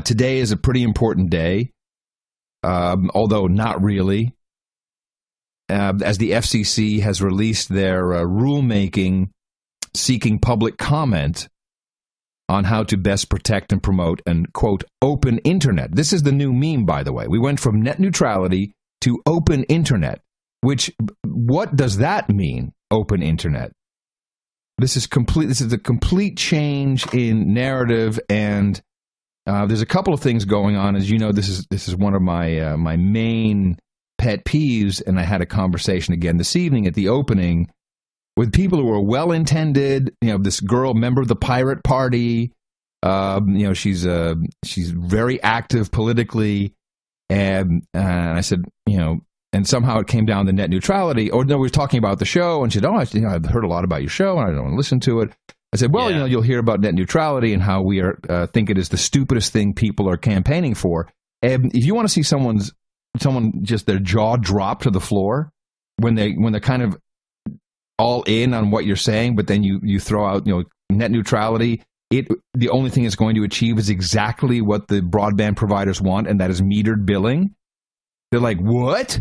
Today is a pretty important day, although not really, as the FCC has released their rulemaking seeking public comment on how to best protect and promote an, quote, open internet. This is the new meme, by the way. We went from net neutrality to open internet, which, what does that mean, open internet? This is a complete change in narrative, and there's a couple of things going on. As you know, this is one of my my main pet peeves, and I had a conversation again this evening at the opening with people who are well-intended. You know, this girl, member of the Pirate Party, you know, she's very active politically, and I said, you know, and somehow it came down to net neutrality. Or no, we were talking about the show, and she said, I've heard a lot about your show, and I don't want to listen to it. I said, well, you know, you'll hear about net neutrality and how we think it is the stupidest thing people are campaigning for. And if you want to see someone just their jaw drop to the floor when they're kind of all in on what you're saying, but then you throw out, you know, net neutrality, the only thing it's going to achieve is exactly what the broadband providers want, and that is metered billing. They're like, what?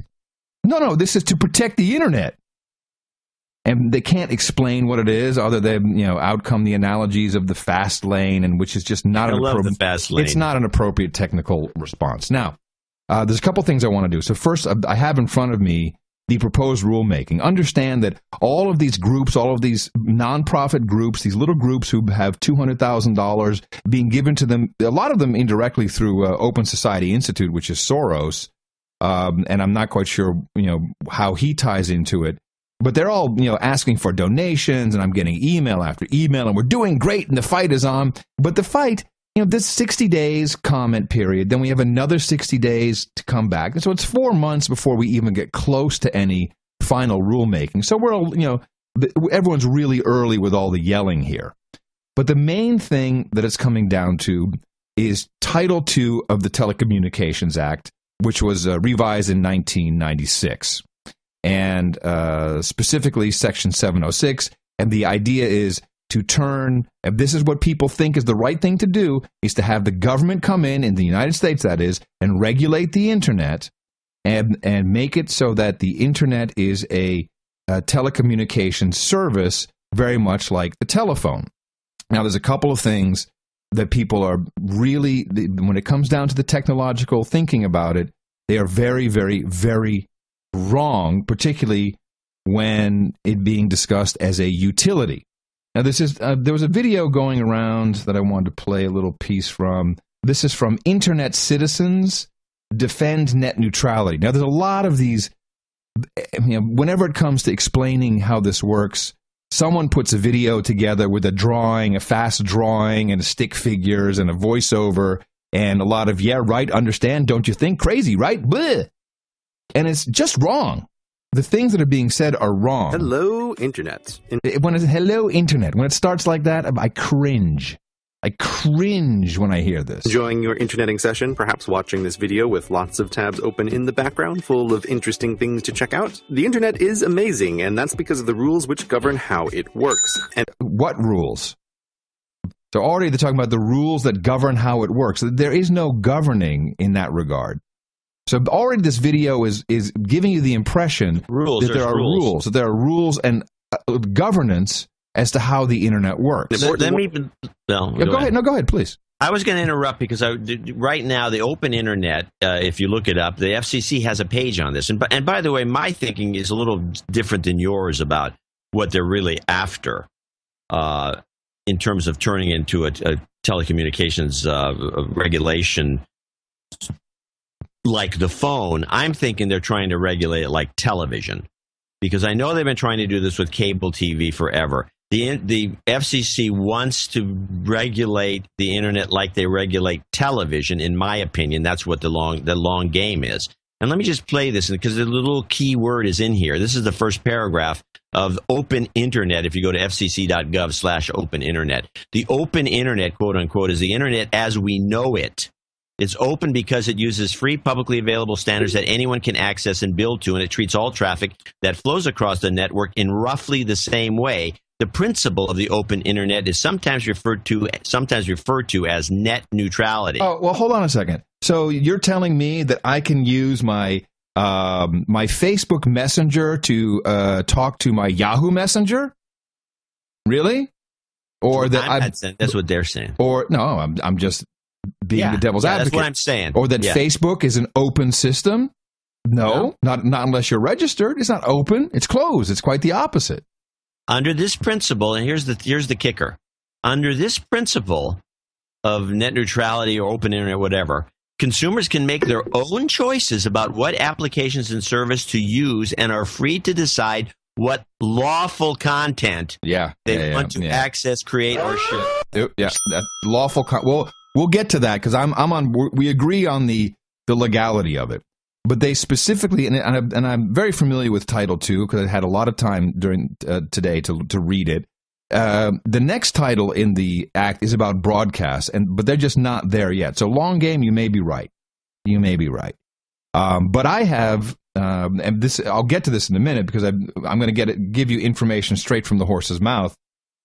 No, this is to protect the internet. And they can't explain what it is other than, you know, out come the analogies of the fast lane, and which is just not the fast lane. It's not an appropriate technical response. Now, there's a couple things I want to do. So first, I have in front of me the proposed rulemaking. Understand that all of these groups, all of these nonprofit groups, these little groups who have $200,000 being given to them, a lot of them indirectly through Open Society Institute, which is Soros, and I'm not quite sure, you know, how he ties into it. But they're all, you know, asking for donations, and I'm getting email after email, and we're doing great, and the fight is on. But the fight, you know, this 60 days comment period, then we have another 60 days to come back. And so it's 4 months before we even get close to any final rulemaking. So we're all, you know, everyone's really early with all the yelling here. But the main thing that it's coming down to is Title II of the Telecommunications Act, which was revised in 1996. And specifically Section 706. And the idea is to turn, and this is what people think is the right thing to do, is to have the government come in the United States, that is, and regulate the internet and make it so that the internet is a telecommunications service, very much like the telephone. Now, there's a couple of things that people are really, when it comes down to the technological thinking about it, they are very, very, very wrong, particularly when it being discussed as a utility. Now, this is there was a video going around that I wanted to play a little piece from. This is from Internet Citizens Defend Net Neutrality. Now, there's a lot of these, you know, whenever it comes to explaining how this works, someone puts a video together with a drawing, a fast drawing, and stick figures and a voiceover, and a lot of, yeah, right, understand, don't you think, crazy, right? Bleh. And it's just wrong. The things that are being said are wrong. Hello, Internet. When it's hello, Internet, when it starts like that, I cringe. I cringe when I hear this. Enjoying your interneting session, perhaps watching this video with lots of tabs open in the background, full of interesting things to check out? The internet is amazing, and that's because of the rules which govern how it works. And what rules? So already they're talking about the rules that govern how it works. There is no governing in that regard. So already this video is giving you the impression that there are rules, that there are rules and governance as to how the internet works. Go ahead. No, go ahead, please. I was going to interrupt because right now the open internet, if you look it up, the FCC has a page on this. And by the way, my thinking is a little different than yours about what they're really after in terms of turning into a telecommunications regulation like the phone. I'm thinking they're trying to regulate it like television, because I know they've been trying to do this with cable TV forever. The FCC wants to regulate the internet like they regulate television. In my opinion, that's what the long game is. And let me just play this, because the little key word is in here. This is the first paragraph of open internet. If you go to fcc.gov/open internet, the open internet, quote unquote, is the internet as we know it. It's open because it uses free, publicly available standards that anyone can access and build to, and it treats all traffic that flows across the network in roughly the same way. The principle of the open internet is sometimes referred to as net neutrality. Oh, well, hold on a second. So you're telling me that I can use my my Facebook Messenger to talk to my Yahoo Messenger? Really? Or that that's what they're saying. Or no, I'm just being the devil's advocate. That's what I'm saying. Or that Facebook is an open system? No, not unless you're registered. It's not open. It's closed. It's quite the opposite. Under this principle, and here's the kicker. Under this principle of net neutrality or open internet, whatever, consumers can make their own choices about what applications and service to use and are free to decide what lawful content they want to access, create, or share. Yeah, that lawful. We'll get to that because we agree on the legality of it. But they specifically, and I'm very familiar with Title II because I had a lot of time during today to read it. The next title in the Act is about broadcast, but they're just not there yet. So long game, you may be right. You may be right. But I have, and this I'll get to this in a minute because I'm going to give you information straight from the horse's mouth.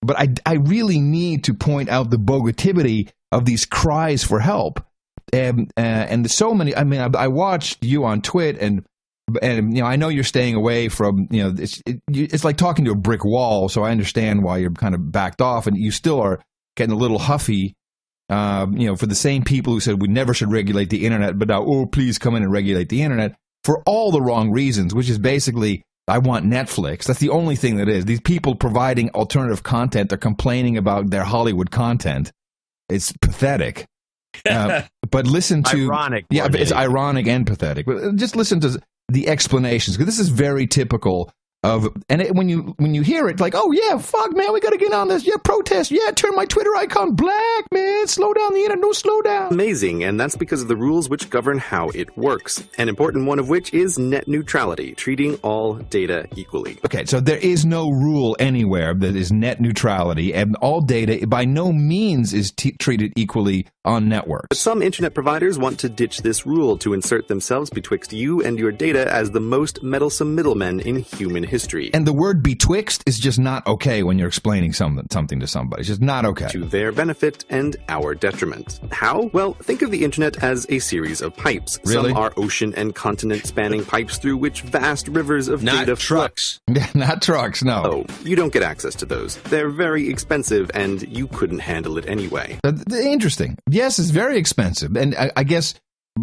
But I really need to point out the bogativity of these cries for help. And so many. I mean, I watched you on Twit, and I know you're staying away from. It's like talking to a brick wall. So I understand why you're kind of backed off, and you still are getting a little huffy. For the same people who said we never should regulate the internet, but now please come in and regulate the internet for all the wrong reasons, which is basically I want Netflix. That's the only thing that is. These people providing alternative content are complaining about their Hollywood content. It's pathetic. But listen to ironic. Yeah, it's ironic and pathetic. But just listen to the explanations because this is very typical of. And when you hear it, like, oh yeah, fuck man, we got to get on this. Yeah, protest. Yeah, turn my Twitter icon black, man. Slow down the internet. No, slow down. Amazing, and that's because of the rules which govern how it works. An important one of which is net neutrality, treating all data equally. Okay, so there is no rule anywhere that is net neutrality, and all data by no means is treated equally on networks. But some internet providers want to ditch this rule to insert themselves betwixt you and your data as the most meddlesome middlemen in human history. And the word betwixt is just not okay when you're explaining something to somebody. It's just not okay. To their benefit and our detriment. How? Well, think of the internet as a series of pipes. Really? Some are ocean and continent spanning pipes through which vast rivers of not data trucks. Not trucks, no. Oh, you don't get access to those. They're very expensive and you couldn't handle it anyway. Interesting. Yes, it's very expensive. And I guess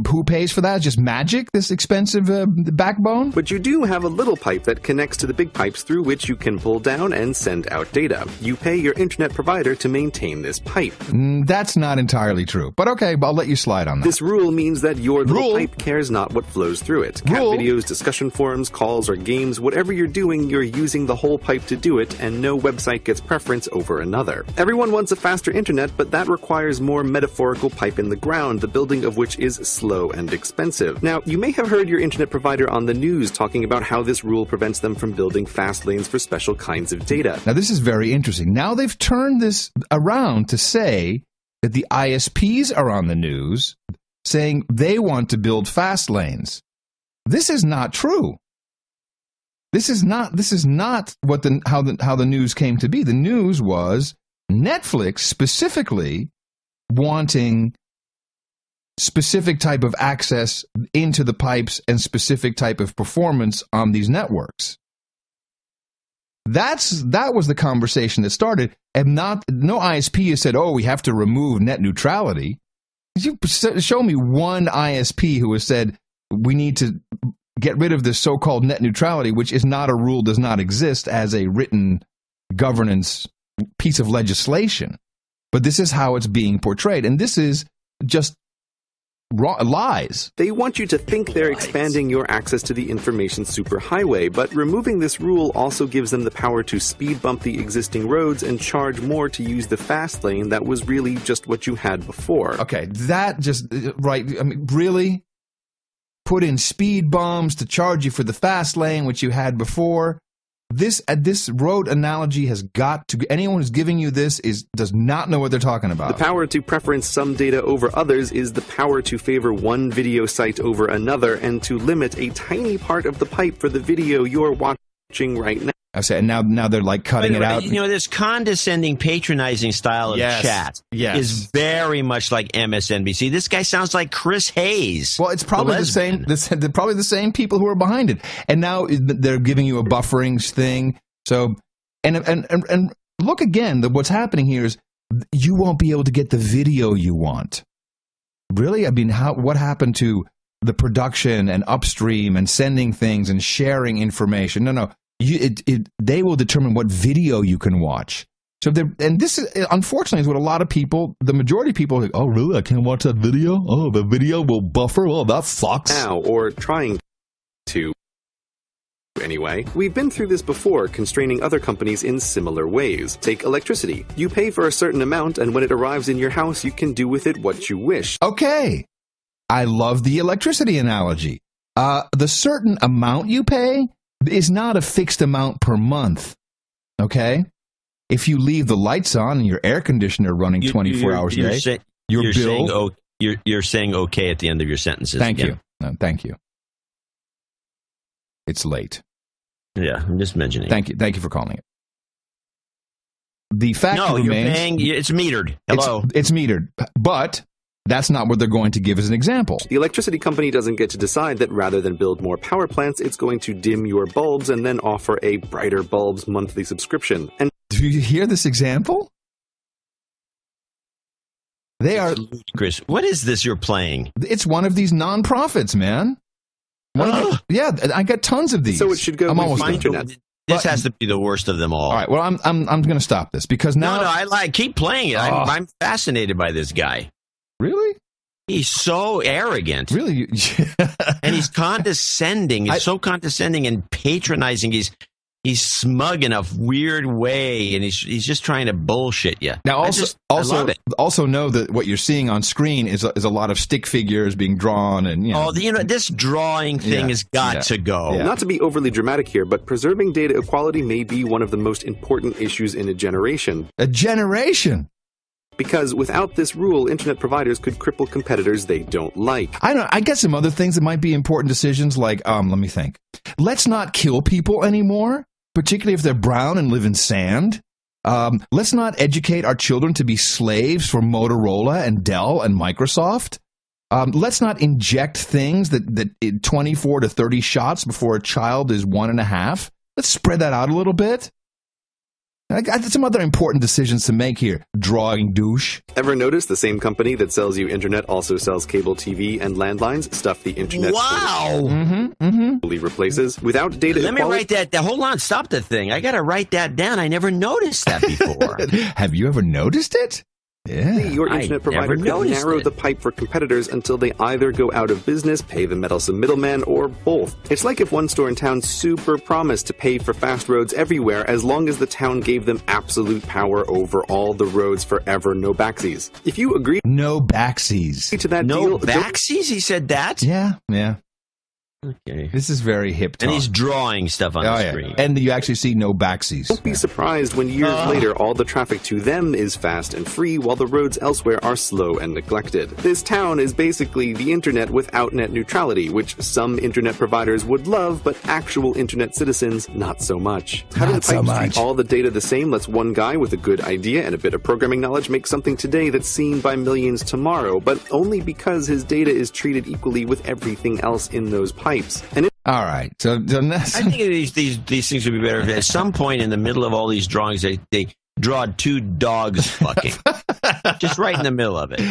who pays for that? Just Magic, this expensive backbone? But you do have a little pipe that connects to the big pipes through which you can pull down and send out data. You pay your internet provider to maintain this pipe. That's not entirely true. But okay, I'll let you slide on that. This rule means that your little pipe cares not what flows through it. Cat videos, discussion forums, calls, or games, whatever you're doing, you're using the whole pipe to do it, and no website gets preference over another. Everyone wants a faster internet, but that requires more metaphorical pipe in the ground, the building of which is slow and expensive. Now, you may have heard your internet provider on the news talking about how this rule prevents them from building fast lanes for special kinds of data. Now, this is very interesting. Now they've turned this around to say that the ISPs are on the news saying they want to build fast lanes. This is not true. This is not what how the news came to be. The news was Netflix specifically wanting specific type of access into the pipes and specific type of performance on these networks. That was the conversation that started, and no ISP has said, "Oh, we have to remove net neutrality." You show me one ISP who has said we need to get rid of this so-called net neutrality, which is not a rule, does not exist as a written governance piece of legislation. But this is how it's being portrayed, and this is just lies. They want you to think they're expanding your access to the information superhighway, but removing this rule also gives them the power to speed bump the existing roads and charge more to use the fast lane that was really just what you had before. Okay, that just, right, I mean, really? Put in speed bumps to charge you for the fast lane, which you had before? This road analogy has got to. Anyone who's giving you this does not know what they're talking about. The power to preference some data over others is the power to favor one video site over another and to limit a tiny part of the pipe for the video you're watching right now. I say, and now they're like cutting it out. You know, this condescending, patronizing style of chat is very much like MSNBC. This guy sounds like Chris Hayes. Well, it's probably the same. Probably the same people who are behind it, and now they're giving you a buffering thing. So, and look again. What's happening here is you won't be able to get the video you want. Really, I mean, what happened to the production and upstream and sending things and sharing information? No. They will determine what video you can watch. So, and this is, unfortunately, is what a lot of people, the majority of people, are like, oh, really? I can't watch that video? Oh, the video will buffer? Oh, that sucks. Now, or trying to. Anyway, we've been through this before, constraining other companies in similar ways. Take electricity. You pay for a certain amount, and when it arrives in your house, you can do with it what you wish. Okay. I love the electricity analogy. The certain amount you pay is not a fixed amount per month, okay? If you leave the lights on and your air conditioner running 24 hours a day, your bill... You're saying okay at the end of your sentences. Thank you. No, thank you. It's late. Yeah, I'm just mentioning. Thank you for calling it. The fact remains... you're paying... It's metered. Hello? It's metered, but... That's not what they're going to give as an example. The electricity company doesn't get to decide that rather than build more power plants, it's going to dim your bulbs and then offer a brighter bulbs monthly subscription. And do you hear this example? They are... Chris, what is this you're playing? It's one of these nonprofits, man. Yeah, I got tons of these. So it should go I'm almost internet. This has to be the worst of them all. All right, well, I'm going to stop this because now... No, I keep playing it. I'm fascinated by this guy. Really? He's so arrogant. Really? And he's condescending. He's so condescending and patronizing. He's smug in a weird way, and he's just trying to bullshit you. Now, also know that what you're seeing on screen is a lot of stick figures being drawn, and this drawing thing has got to go. Yeah. Not to be overly dramatic here, but preserving data equality may be one of the most important issues in a generation. A generation. Because without this rule, internet providers could cripple competitors they don't like. I get some other things that might be important decisions, like, let me think. Let's not kill people anymore, particularly if they're brown and live in sand. Let's not educate our children to be slaves for Motorola and Dell and Microsoft. Let's not inject things that 24 to 30 shots before a child is 1.5. Let's spread that out a little bit. I got some other important decisions to make here, drawing douche. Ever notice the same company that sells you internet also sells cable TV and landlines, stuff the internet fully replaces? Without data Let me write that down. Hold on, stop the thing. I got to write that down. I never noticed that before. Have you ever noticed it? Yeah. Your internet provider could narrow the pipe for competitors until they either go out of business, pay the meddlesome middleman, or both. It's like if one store in town super promised to pay for fast roads everywhere as long as the town gave them absolute power over all the roads forever, no backsies. If you agree... No backsies. To that no deal, backsies? He said that? Yeah. Okay. This is very hip talk. And he's drawing stuff on the screen. And you actually see no backsies. Don't be surprised when years later all the traffic to them is fast and free while the roads elsewhere are slow and neglected. This town is basically the internet without net neutrality, which some internet providers would love, but actual internet citizens not so much. Having pipes treat all the data the same lets one guy with a good idea and a bit of programming knowledge make something today that's seen by millions tomorrow, but only because his data is treated equally with everything else in those pipes. All right. So I think these things would be better if at some point in the middle of all these drawings they draw two dogs fucking. Just right in the middle of it.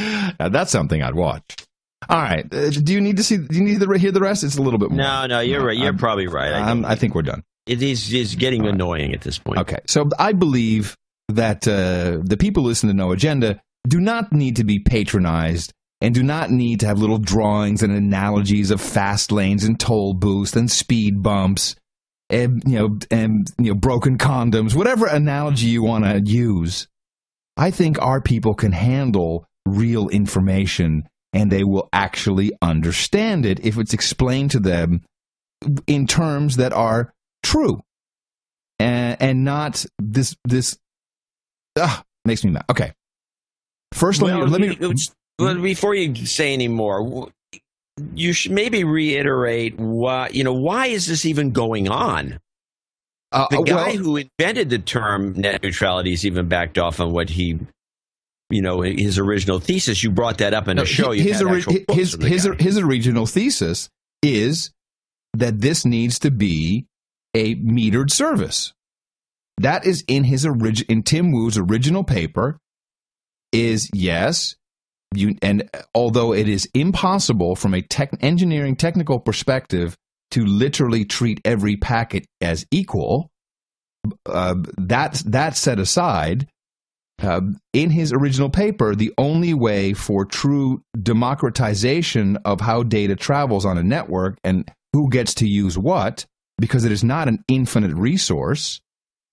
Now, that's something I'd watch. All right. Do you need to hear the rest? It's a little bit more. No, you're right. You're probably right. I think we're done. It is getting annoying at this point. Okay. So I believe that the people who listen to No Agenda do not need to be patronized and do not need to have little drawings and analogies of fast lanes and toll booths and speed bumps and broken condoms, whatever analogy you want to use. I think our people can handle real information and they will actually understand it if it's explained to them in terms that are true and not this makes me mad. Okay. First, let me But before you say any more, you should maybe reiterate why is this even going on? The guy who invented the term net neutrality has even backed off on what he, his original thesis. You brought that up in the show. His original thesis is that this needs to be a metered service. That is in Tim Wu's original paper. Is yes, and although it is impossible from a engineering technical perspective to literally treat every packet as equal, that set aside, in his original paper, the only way for true democratization of how data travels on a network and who gets to use what, because it is not an infinite resource,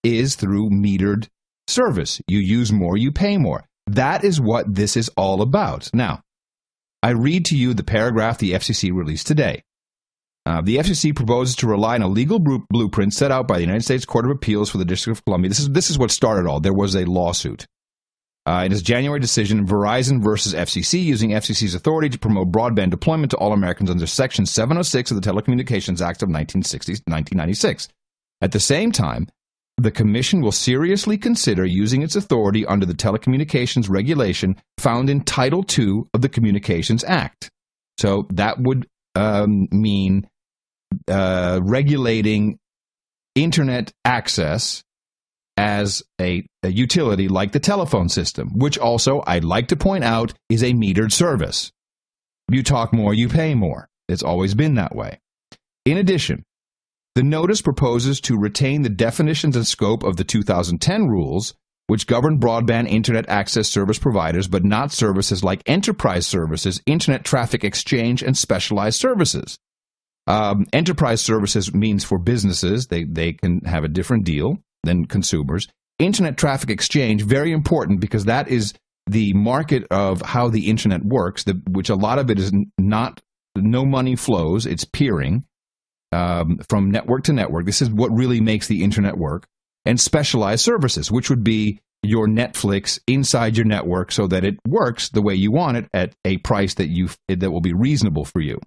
is through metered service. You use more, you pay more. That is what this is all about. Now, I read to you the paragraph the FCC released today. The FCC proposes to rely on a legal blueprint set out by the United States Court of Appeals for the District of Columbia. This is what started all. There was a lawsuit. In his January decision, Verizon versus FCC, using FCC's authority to promote broadband deployment to all Americans under Section 706 of the Telecommunications Act of 1996. At the same time, the Commission will seriously consider using its authority under the telecommunications regulation found in Title II of the Communications Act. So that would mean regulating Internet access as a utility like the telephone system, which also, I'd like to point out, is a metered service. You talk more, you pay more. It's always been that way. In addition, the notice proposes to retain the definitions and scope of the 2010 rules, which govern broadband Internet access service providers, but not services like enterprise services, Internet traffic exchange, and specialized services. Enterprise services means for businesses. They can have a different deal than consumers. Internet traffic exchange, very important because that is the market of how the Internet works, which a lot of it is no money flows. It's peering from network to network. This is what really makes the Internet work. And specialized services, which would be your Netflix inside your network so that it works the way you want it at a price that will be reasonable for you.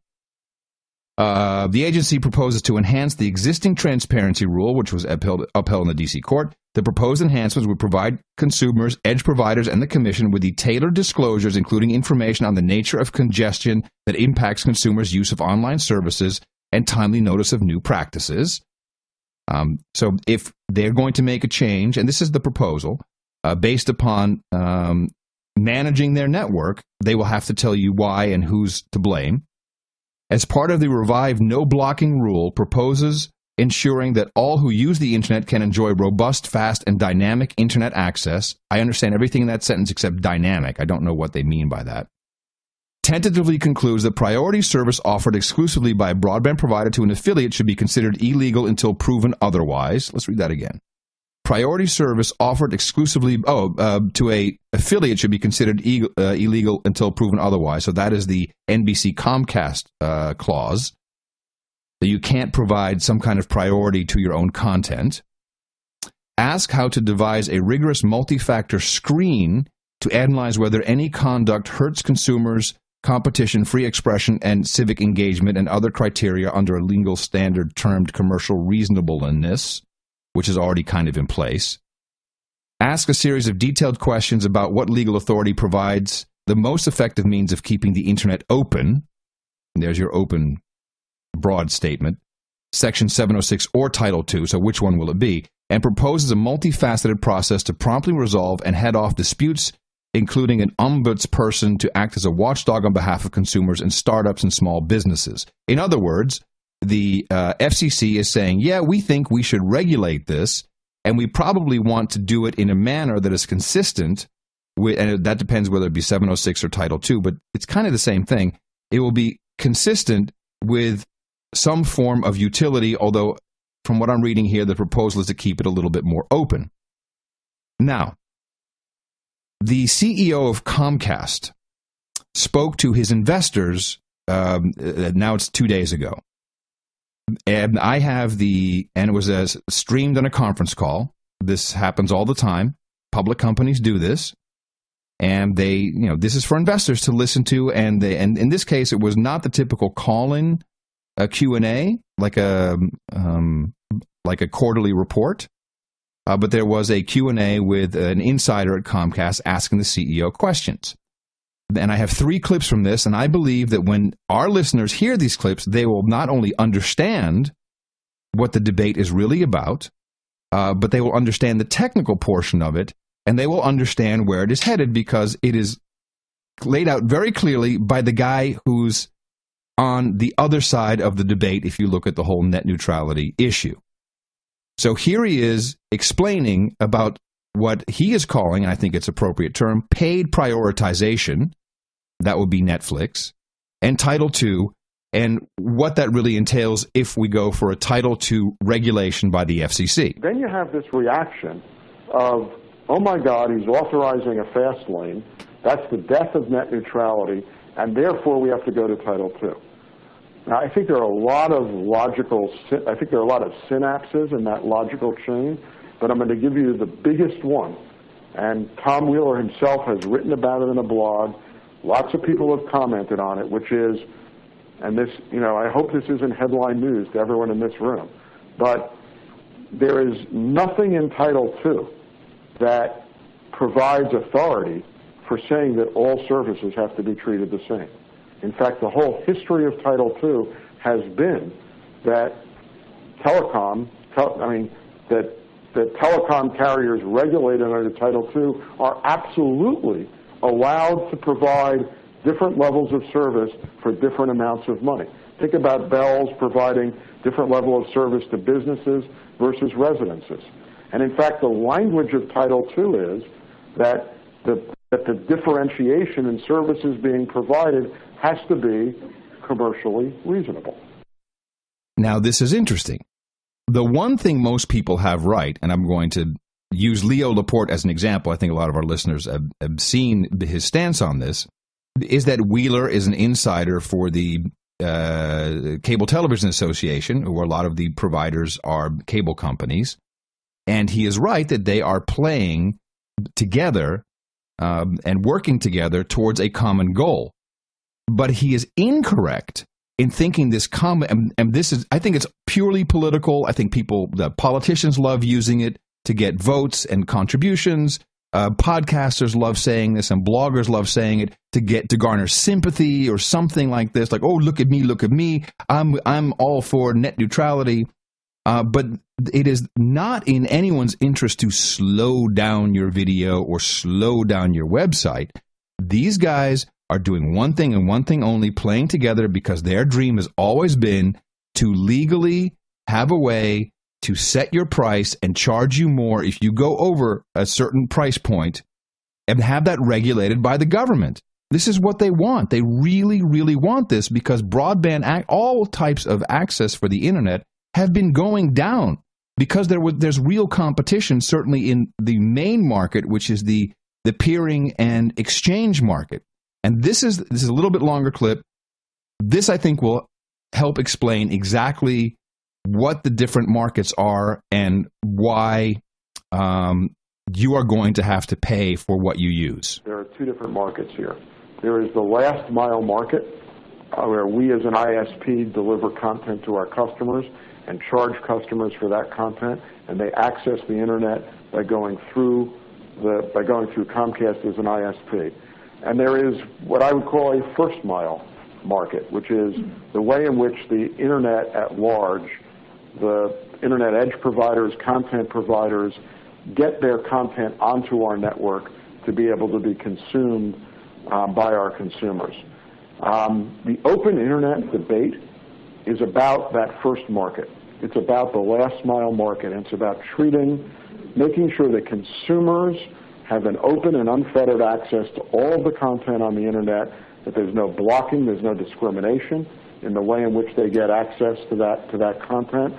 The agency proposes to enhance the existing transparency rule, which was upheld in the D.C. court. The proposed enhancements would provide consumers, edge providers, and the Commission with the tailored disclosures, including information on the nature of congestion that impacts consumers' use of online services and timely notice of new practices. So if they're going to make a change, and this is the proposal, based upon managing their network, they will have to tell you why and who's to blame. As part of the revived no blocking rule, proposes ensuring that all who use the Internet can enjoy robust, fast, and dynamic Internet access. I understand everything in that sentence except dynamic. I don't know what they mean by that. Tentatively concludes that priority service offered exclusively by a broadband provider to an affiliate should be considered illegal until proven otherwise. Let's read that again. Priority service offered exclusively to a affiliate should be considered illegal until proven otherwise. So that is the NBC Comcast clause. That you can't provide some kind of priority to your own content. Ask how to devise a rigorous multi-factor screen to analyze whether any conduct hurts consumers, competition, free expression, and civic engagement, and other criteria under a legal standard termed commercial reasonableness, which is already kind of in place. Ask a series of detailed questions about what legal authority provides the most effective means of keeping the Internet open. And there's your open broad statement. Section 706 or Title II, so which one will it be? And proposes a multifaceted process to promptly resolve and head off disputes, including an ombudsperson to act as a watchdog on behalf of consumers and startups and small businesses. In other words, the FCC is saying, yeah, we think we should regulate this, and we probably want to do it in a manner that is consistent with, and that depends whether it be 706 or Title II, but it's kind of the same thing. It will be consistent with some form of utility, although from what I'm reading here, the proposal is to keep it a little bit more open. Now, the CEO of Comcast spoke to his investors, now it's 2 days ago. And I have and it was streamed on a conference call. This happens all the time. Public companies do this. And this is for investors to listen to. And in this case, it was not the typical call-in Q&A, like a like a quarterly report, but there was a Q&A with an insider at Comcast asking the CEO questions. And I have 3 clips from this, and I believe that when our listeners hear these clips, they will not only understand what the debate is really about, but they will understand the technical portion of it, and they will understand where it is headed, because it is laid out very clearly by the guy who's on the other side of the debate if you look at the whole net neutrality issue. So here he is explaining about what he is calling, and I think it's an appropriate term, paid prioritization. That would be Netflix, and Title II, and what that really entails if we go for a Title II regulation by the FCC. Then you have this reaction of, oh my God, he's authorizing a fast lane. That's the death of net neutrality, and therefore we have to go to Title II. Now, I think there are a lot of synapses in that logical chain, but I'm going to give you the biggest one. And Tom Wheeler himself has written about it in a blog. Lots of people have commented on it, which is, and this, I hope this isn't headline news to everyone in this room, but there is nothing in Title II that provides authority for saying that all services have to be treated the same. In fact, the whole history of Title II has been that telecom carriers regulated under Title II are absolutely allowed to provide different levels of service for different amounts of money. Think about Bell's providing different level of service to businesses versus residences. And in fact, the language of Title II is that the differentiation in services being provided has to be commercially reasonable. Now, this is interesting. The one thing most people have right, and I'm going to use Leo Laporte as an example, I think a lot of our listeners have seen his stance on this, is that Wheeler is an insider for the Cable Television Association, where a lot of the providers are cable companies, and he is right that they are playing together and working together towards a common goal. But he is incorrect in thinking this common, and this is, I think it's purely political. I think the politicians love using it to get votes and contributions. Podcasters love saying this, and bloggers love saying it to garner sympathy or something like this, like, oh, look at me, I'm all for net neutrality. But it is not in anyone's interest to slow down your video or slow down your website. These guys are doing one thing and one thing only, playing together, because their dream has always been to legally have a way to set your price and charge you more if you go over a certain price point, and have that regulated by the government. This is what they want. They really, really want this, because broadband, all types of access for the internet have been going down, because there's real competition, certainly in the main market, which is the peering and exchange market. And this is a little bit longer clip. This, I think, will help explain exactly what the different markets are and why you are going to have to pay for what you use. There are 2 different markets here. There is the last mile market, where we as an ISP deliver content to our customers and charge customers for that content, and they access the internet by going through Comcast as an ISP. And there is what I would call a first mile market, which is the way in which the internet at large, the internet edge providers, content providers, get their content onto our network to be able to be consumed by our consumers. The open internet debate is about that first market. It's about the last mile market, and it's about making sure that consumers have an open and unfettered access to all of the content on the internet, that there's no blocking, there's no discrimination in the way in which they get access to that content.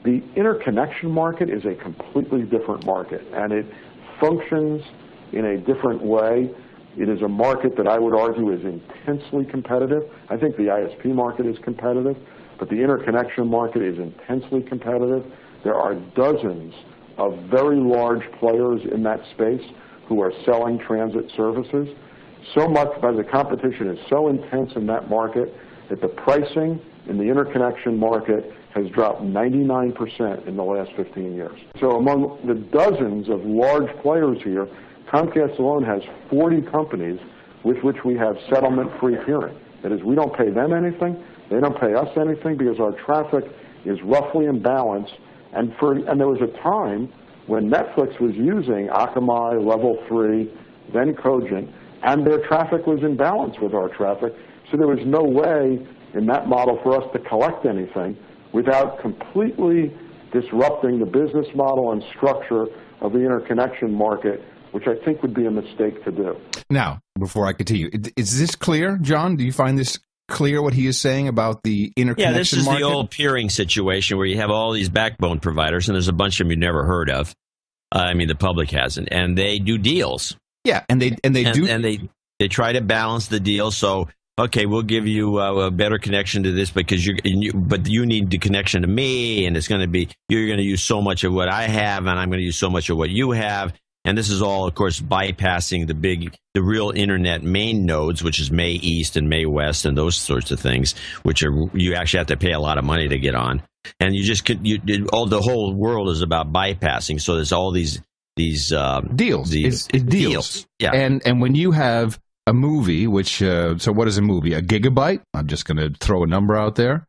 The interconnection market is a completely different market, and it functions in a different way. It is a market that I would argue is intensely competitive. I think the ISP market is competitive, but the interconnection market is intensely competitive. There are dozens of very large players in that space who are selling transit services. so much, but the competition is so intense in that market that the pricing in the interconnection market has dropped 99% in the last 15 years. So among the dozens of large players here, Comcast alone has 40 companies with which we have settlement-free peering. That is, we don't pay them anything, they don't pay us anything, because our traffic is roughly in balance. And there was a time when Netflix was using Akamai, Level 3, then Cogent, and their traffic was in balance with our traffic. So there was no way in that model for us to collect anything without completely disrupting the business model and structure of the interconnection market, which I think would be a mistake to do. Now, before I continue, is this clear, John? Do you find this clear, what he is saying about the interconnection market? Yeah, this is the old peering situation where you have all these backbone providers, and there's a bunch of them you've never heard of. I mean, the public hasn't, and they do deals. Yeah, and they try to balance the deal. So, okay, we'll give you a better connection to this because but you need the connection to me, and it's going to be you're going to use so much of what I have, and I'm going to use so much of what you have. And this is all, of course, bypassing the real internet main nodes, which is May East and May West and those sorts of things, which you actually have to pay a lot of money to get on. And the whole world is about bypassing. So there's all these deals. It's deals. Yeah. And when you have a movie, which so what is a movie? A gigabyte? I'm just going to throw a number out there.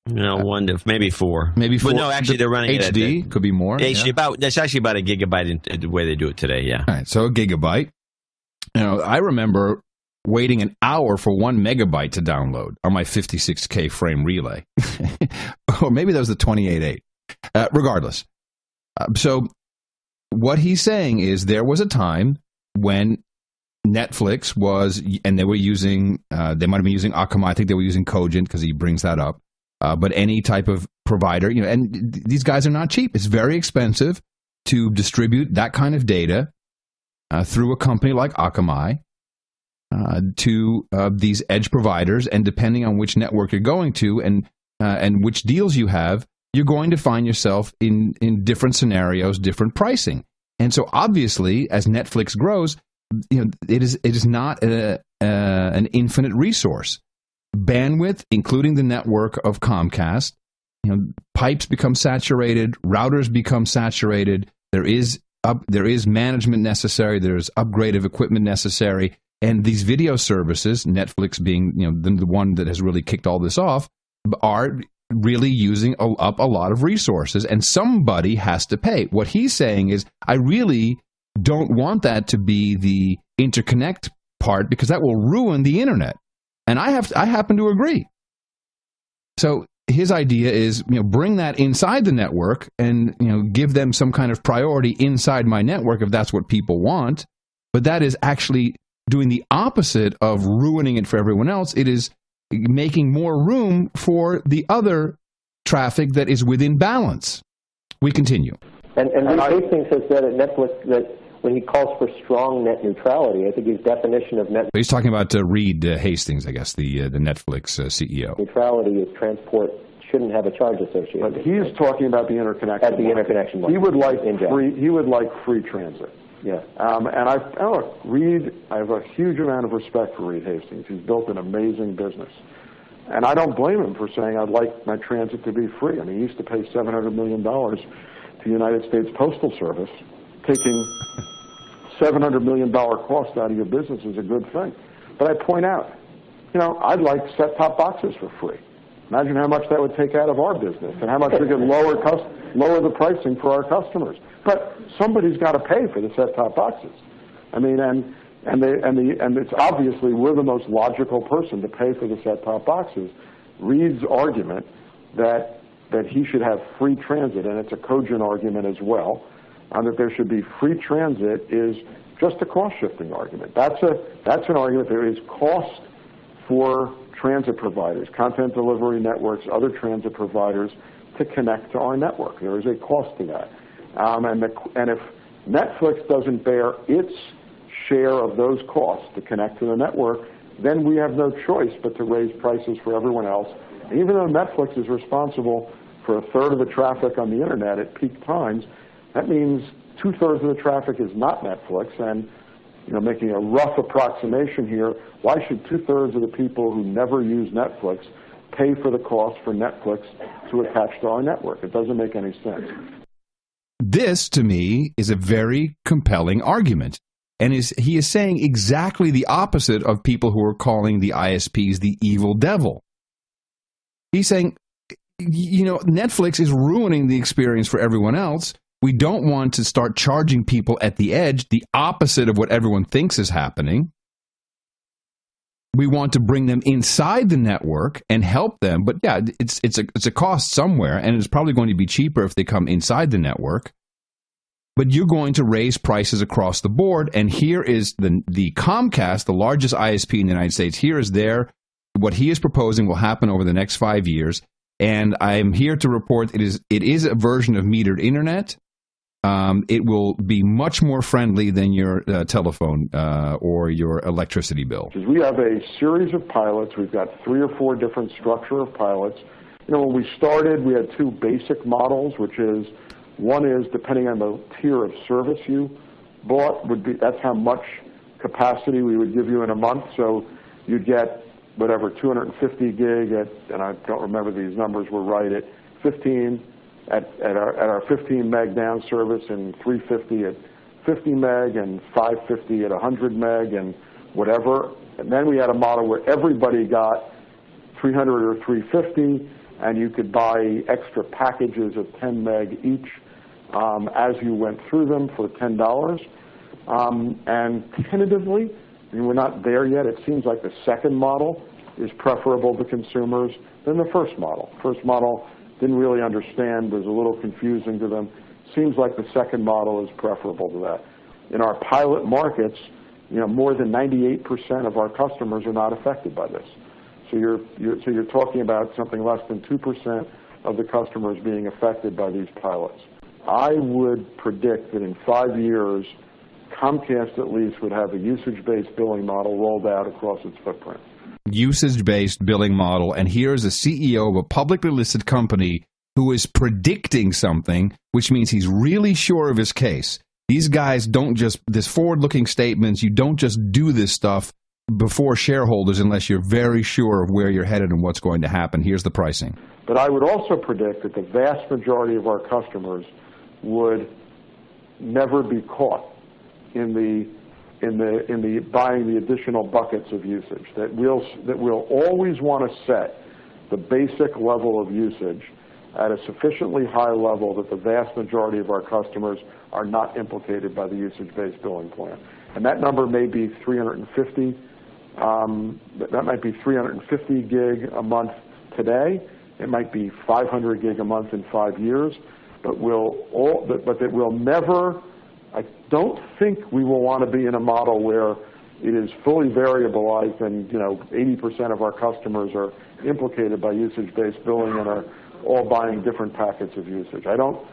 One to maybe four. Maybe four. But no, actually, they're running HD. It could be more. That's actually about a gigabyte in the way they do it today. Yeah. All right. So a gigabyte. I remember waiting an hour for 1 megabyte to download on my 56K frame relay, or maybe that was the 28.8. Regardless. So what he's saying is there was a time when Netflix was, and they were using, they might have been using Akamai. I think they were using Cogent because he brings that up. But any type of provider, and these guys are not cheap. It's very expensive to distribute that kind of data through a company like Akamai to these edge providers. And depending on which network you're going to and which deals you have, you're going to find yourself in different scenarios, different pricing. And so obviously, as Netflix grows, it is not an infinite resource. Bandwidth, including the network of Comcast, pipes become saturated, routers become saturated. There is management necessary. There's upgrade of equipment necessary, and these video services, Netflix being the one that has really kicked all this off, are really using up a lot of resources, and somebody has to pay. What he's saying is, I really don't want that to be the interconnect part because that will ruin the internet. And I happen to agree. So his idea is, bring that inside the network and, give them some kind of priority inside my network if that's what people want. But that is actually doing the opposite of ruining it for everyone else. It is making more room for the other traffic that is within balance. We continue. And Reed Hastings has said at Netflix that when he calls for strong net neutrality, I think his definition of net... He's talking about Reed Hastings, I guess, the Netflix CEO. Neutrality is transport shouldn't have a charge associated. But he's talking about the interconnection. At the interconnection market. He would like free transit. Yeah. And Reed, I have a huge amount of respect for Reed Hastings. He's built an amazing business. And I don't blame him for saying I'd like my transit to be free. I mean, he used to pay $700 million to the United States Postal Service. Taking $700 million cost out of your business is a good thing. But I point out, I'd like set-top boxes for free. Imagine how much that would take out of our business and how much we could lower the pricing for our customers. But somebody's got to pay for the set-top boxes. I mean, and it's obviously we're the most logical person to pay for the set-top boxes. Reed's argument that he should have free transit, and it's a cogent argument as well, that there should be free transit is just a cost-shifting argument. That's an argument. There is cost for transit providers, content delivery networks, other transit providers to connect to our network. There is a cost to that. And if Netflix doesn't bear its share of those costs to connect to the network, then we have no choice but to raise prices for everyone else. And even though Netflix is responsible for a third of the traffic on the internet at peak times, that means 2/3 of the traffic is not Netflix, and making a rough approximation here, why should 2/3 of the people who never use Netflix pay for the cost for Netflix to attach to our network? It doesn't make any sense. This, to me, is a very compelling argument. And he is saying exactly the opposite of people who are calling the ISPs the evil devil. He's saying, Netflix is ruining the experience for everyone else. We don't want to start charging people at the edge, the opposite of what everyone thinks is happening. We want to bring them inside the network and help them. But yeah, it's a cost somewhere, and it's probably going to be cheaper if they come inside the network. But you're going to raise prices across the board. And here is the Comcast, the largest ISP in the United States. Here is what he is proposing will happen over the next 5 years. And I'm here to report it is a version of metered internet. It will be much more friendly than your telephone or your electricity bill. We have a series of pilots. We've got 3 or 4 different structure of pilots. When we started, we had 2 basic models, which is, one is depending on the tier of service you bought, that's how much capacity we would give you in a month. So you'd get whatever, 250 gig and I don't remember these numbers were right, at 15 at our 15 meg down service, and 350 at 50 meg, and 550 at 100 meg, and whatever. And then we had a model where everybody got 300 or 350, and you could buy extra packages of 10 meg each as you went through them for $10. And tentatively, we're not there yet, it seems like the second model is preferable to consumers than the first model. First model didn't really understand, was a little confusing to them. Seems like the second model is preferable to that. In our pilot markets, more than 98% of our customers are not affected by this. So you're talking about something less than 2% of the customers being affected by these pilots. I would predict that in 5 years, Comcast at least would have a usage-based billing model rolled out across its footprint. Usage-based billing model, and here is a CEO of a publicly listed company who is predicting something, which means he's really sure of his case. These guys don't just, this forward-looking statements, you don't just do this stuff before shareholders unless you're very sure of where you're headed and what's going to happen. Here's the pricing. But I would also predict that the vast majority of our customers would never be caught in the buying the additional buckets of usage. That we'll always want to set the basic level of usage at a sufficiently high level that the vast majority of our customers are not implicated by the usage-based billing plan. And that number may be 350. That might be 350 gig a month today. It might be 500 gig a month in 5 years. But that we'll never. I don't think we will want to be in a model where it is fully variabilized and 80% of our customers are implicated by usage-based billing and are all buying different packets of usage. I don't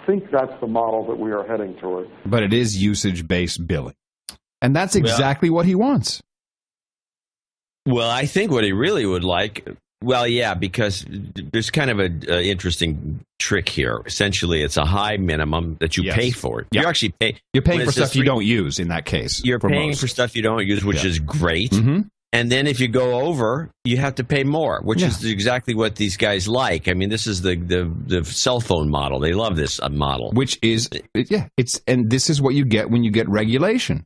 think that's the model that we are heading toward. But it is usage-based billing. And that's exactly what he wants. Well, I think what he really would like, because there's kind of an interesting trick here. Essentially, it's a high minimum that you pay for it. Yep. You actually pay. You're paying for stuff you don't use in that case. You're paying for stuff you don't use, which is great. Mm-hmm. And then if you go over, you have to pay more, which is exactly what these guys like. I mean, this is the cell phone model. They love this model. Which is, and this is what you get when you get regulation.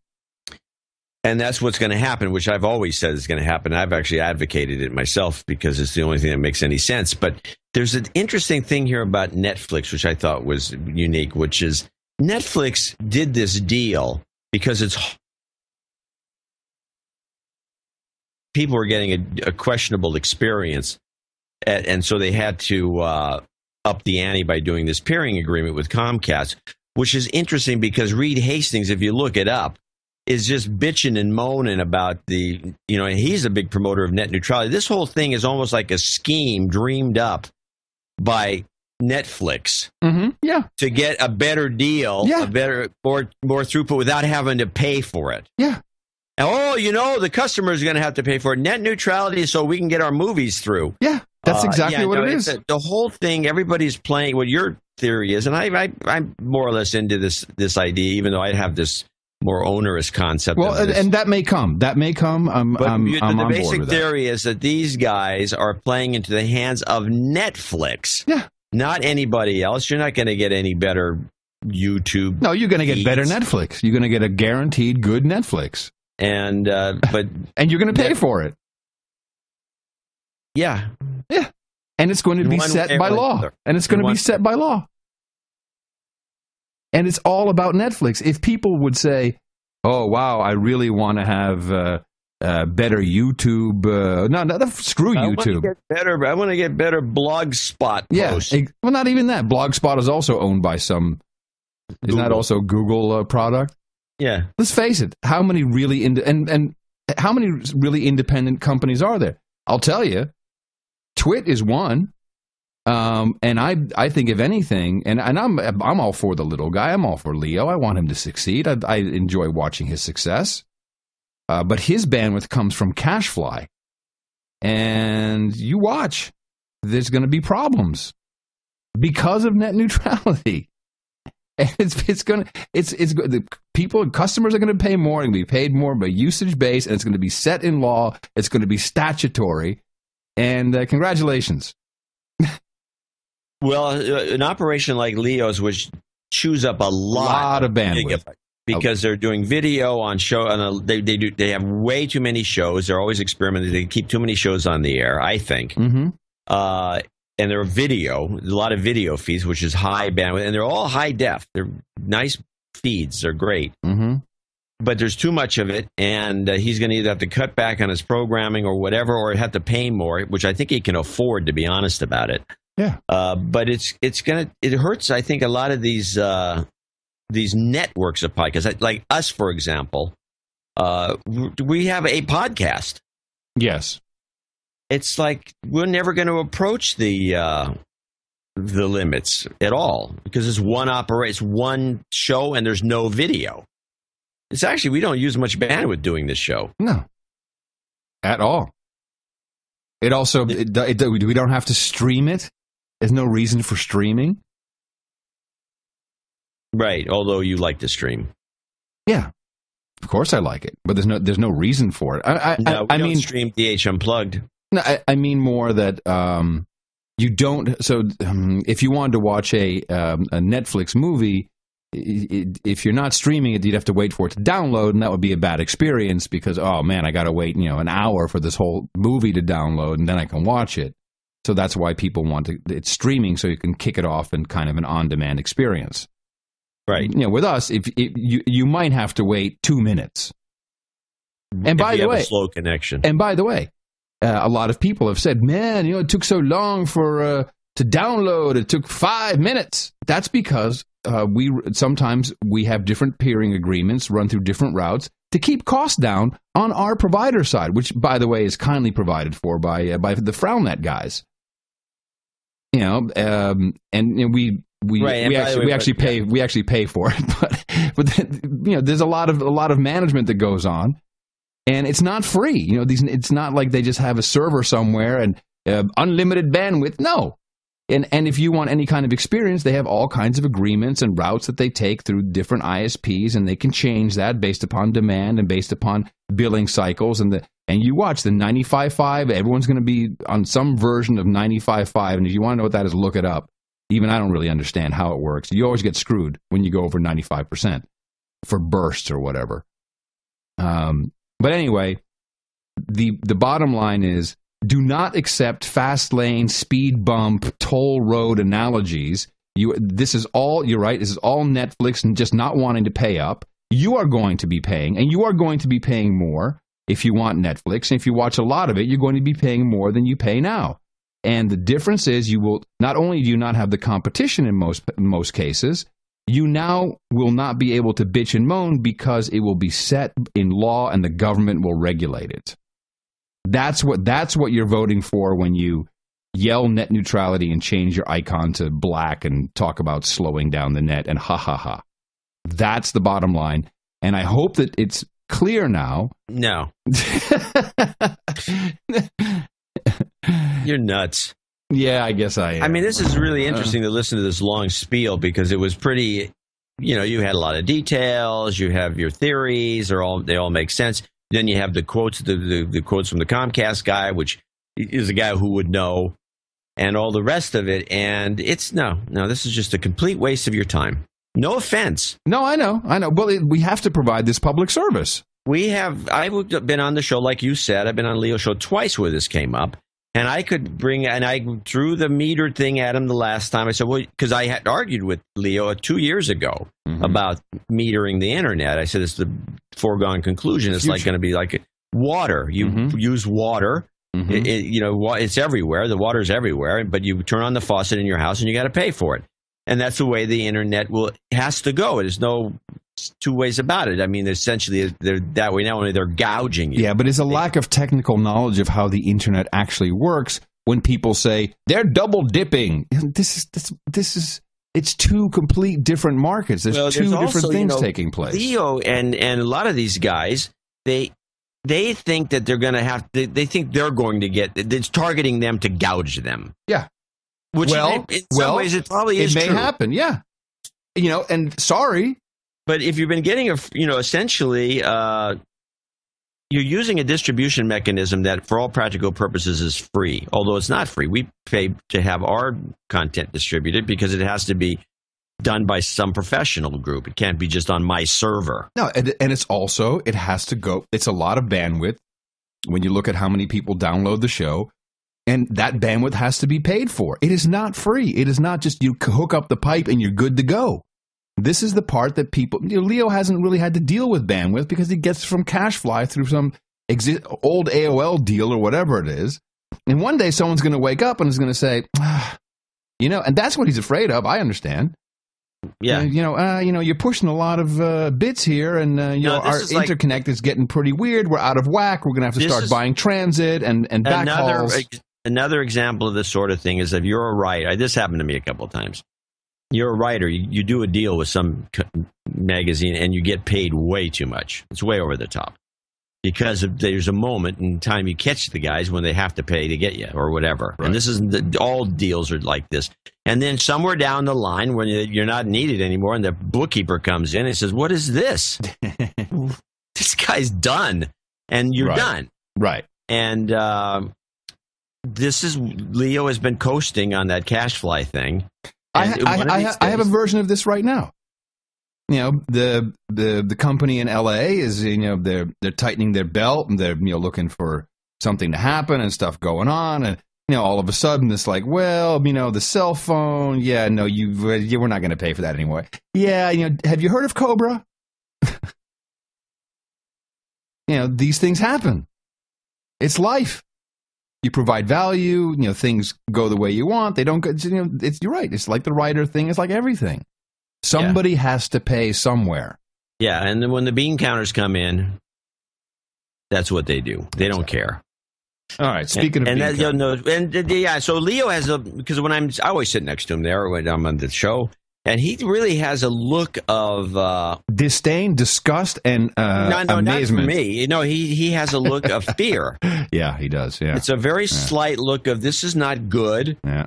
And that's what's going to happen, which I've always said is going to happen. I've actually advocated it myself because it's the only thing that makes any sense. But there's an interesting thing here about Netflix, which I thought was unique, which is Netflix did this deal because people were getting a questionable experience. And so they had to up the ante by doing this pairing agreement with Comcast, which is interesting because Reed Hastings, if you look it up, is just bitching and moaning about and he's a big promoter of net neutrality. This whole thing is almost like a scheme dreamed up by Netflix to get a better deal, a better, more throughput without having to pay for it. Yeah. The customers are going to have to pay for it. Net neutrality so we can get our movies through. Yeah, that's exactly what it is. The whole thing, everybody's playing what your theory is, and I'm more or less into this idea, even though I have this more onerous concept. Well, and that may come. That may come. But I'm the on board basic with that. theory is that these guys are playing into the hands of Netflix. Yeah. Not anybody else. You're not going to get any better YouTube. No, you're going to get feeds. better Netflix. You're going to get a guaranteed good Netflix. And but and you're going to pay for it. Yeah. Yeah. And it's going to be set by law. And it's going to be set by law. And it's all about Netflix. If people would say, oh, wow, I really want to have better YouTube. Screw YouTube. I want to get better Blogspot posts. Yeah. Well, not even that. Blogspot is also owned by some. Google. Isn't that also Google product? Yeah. Let's face it. How many really how many really independent companies are there? I'll tell you. Twit is one. And I think if anything, and I'm all for the little guy. I'm all for Leo. I want him to succeed. I enjoy watching his success. But his bandwidth comes from CashFly, and you watch. There's going to be problems because of net neutrality. And customers are going to pay more. Going to be paid more by usage based, and it's going to be set in law. It's going to be statutory. And congratulations. Well, an operation like Leo's, which chews up a lot of bandwidth because they're doing video on show. They have way too many shows. They're always experimenting. They keep too many shows on the air, I think. Mm-hmm. And they're a lot of video feeds, which is high bandwidth, and they're all high def. They're nice feeds. They're great. Mm-hmm. But there's too much of it, and he's going to either have to cut back on his programming or whatever, or have to pay more, which I think he can afford, to be honest about it. Yeah. But it hurts, I think, a lot of these networks of podcasts. Like us, for example, we have a podcast. Yes. It's like we're never going to approach the limits at all because it's it's one show and there's no video. It's actually, we don't use much bandwidth doing this show. No. At all. It also, we don't have to stream it. There's no reason for streaming. Right, although you like to stream. Yeah. Of course I like it, but there's no reason for it. I mean, stream DH Unplugged. No, I mean more that you don't. So if you wanted to watch a Netflix movie, if you're not streaming it, you'd have to wait for it to download, and that would be a bad experience because, oh man, I got to wait an hour for this whole movie to download, and then I can watch it. So that's why people want it's streaming, so you can kick it off in kind of an on-demand experience. Right. With us, if you might have to wait 2 minutes. And by the way, a slow connection. And by the way, a lot of people have said, "Man, it took so long to download. It took 5 minutes." That's because sometimes we have different peering agreements run through different routes to keep costs down on our provider side, which, by the way, is kindly provided for by the FrowNet guys. We actually pay for it, but there's a lot of management that goes on, and it's not free. It's not like they just have a server somewhere and unlimited bandwidth. No. And if you want any kind of experience, they have all kinds of agreements and routes that they take through different ISPs, and they can change that based upon demand and based upon billing cycles. And you watch the 95.5, everyone's going to be on some version of 95.5, and if you want to know what that is, look it up. Even I don't really understand how it works. You always get screwed when you go over 95% for bursts or whatever. But anyway, the bottom line is, do not accept fast lane, speed bump, toll road analogies. This is all Netflix and just not wanting to pay up. You are going to be paying, and you are going to be paying more if you want Netflix. And if you watch a lot of it, you're going to be paying more than you pay now. And the difference is you will not only do you not have the competition in most cases, you now will not be able to bitch and moan because it will be set in law and the government will regulate it. That's what you're voting for when you yell net neutrality and change your icon to black and talk about slowing down the net and ha ha ha. That's the bottom line. And I hope that it's clear now. No. You're nuts. Yeah, I guess I am. I mean, this is really interesting to listen to this long spiel because it was pretty you had a lot of details. You have your theories. They all make sense. Then you have the quotes, the quotes from the Comcast guy, which is a guy who would know, and all the rest of it. And it's no, this is just a complete waste of your time. No offense. No, I know. Well, we have to provide this public service. I've been on the show, like you said. I've been on Leo's show twice where this came up. And I threw the metered thing at him the last time. I said, well, because I had argued with Leo 2 years ago about metering the internet. I said, it's the foregone conclusion. It's like going to be like water. You use water. It's everywhere. The water's everywhere. But you turn on the faucet in your house and you got to pay for it. And that's the way the internet has to go. There's no two ways about it. I mean, essentially, they're that way. Not only they're gouging you. Yeah, but it's a lack of technical knowledge of how the internet actually works when people say they're double dipping. It's two complete different markets. There's two different things taking place. Leo and a lot of these guys, they think that they're going to have. They think they're going to get. It's targeting them to gouge them. Yeah. Which in some ways it probably is true. It may happen. Yeah. And sorry. But if you've been getting essentially, you're using a distribution mechanism that, for all practical purposes, is free. Although it's not free, we pay to have our content distributed because it has to be done by some professional group. It can't be just on my server. No, and it has to go. It's a lot of bandwidth when you look at how many people download the show, and that bandwidth has to be paid for. It is not free. It is not just you hook up the pipe and you're good to go. This is the part that people, Leo hasn't really had to deal with bandwidth because he gets from CashFly through some old AOL deal or whatever it is. And one day someone's going to wake up and is going to say, and that's what he's afraid of. I understand. Yeah. You're pushing a lot of bits here, and our interconnect is getting pretty weird. We're out of whack. We're going to have to start buying transit and backhauls. Another example of this sort of thing is if you're a writer. This happened to me a couple of times. You're a writer. You do a deal with some magazine, and you get paid way too much. It's way over the top. Because there's a moment in time you catch the guys when they have to pay to get you or whatever. Right. And this is all deals are like this. And then somewhere down the line when you're not needed anymore and the bookkeeper comes in and says, what is this? This guy's done. And you're done. Right. And Leo has been coasting on that CashFly thing. I have a version of this right now. The company in LA is they're tightening their belt and they're looking for something to happen and stuff going on, and all of a sudden it's like, well, the cell phone, we're not going to pay for that anymore. Yeah, have you heard of Cobra? These things happen. It's life. You provide value, things go the way you want. They don't go, you're right. It's like the writer thing. It's like everything. Somebody has to pay somewhere. Yeah, and then when the bean counters come in, that's what they do. They don't care. All right, speaking of bean counters. So Leo has because when I always sit next to him there when I'm on the show, and he really has a look of disdain, disgust, and amazement. Not for me. He has a look of fear. Yeah, he does. Yeah, it's a very slight look of this is not good. Yeah.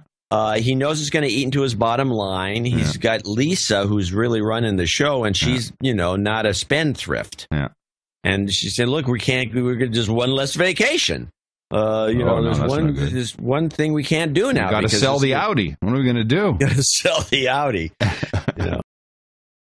He knows it's going to eat into his bottom line. He's got Lisa, who's really running the show, and she's not a spendthrift. Yeah. And she said, "Look, we're just one less vacation. There's one thing we can't do now. Got to sell the Audi. What are we going to do? Got to sell the Audi.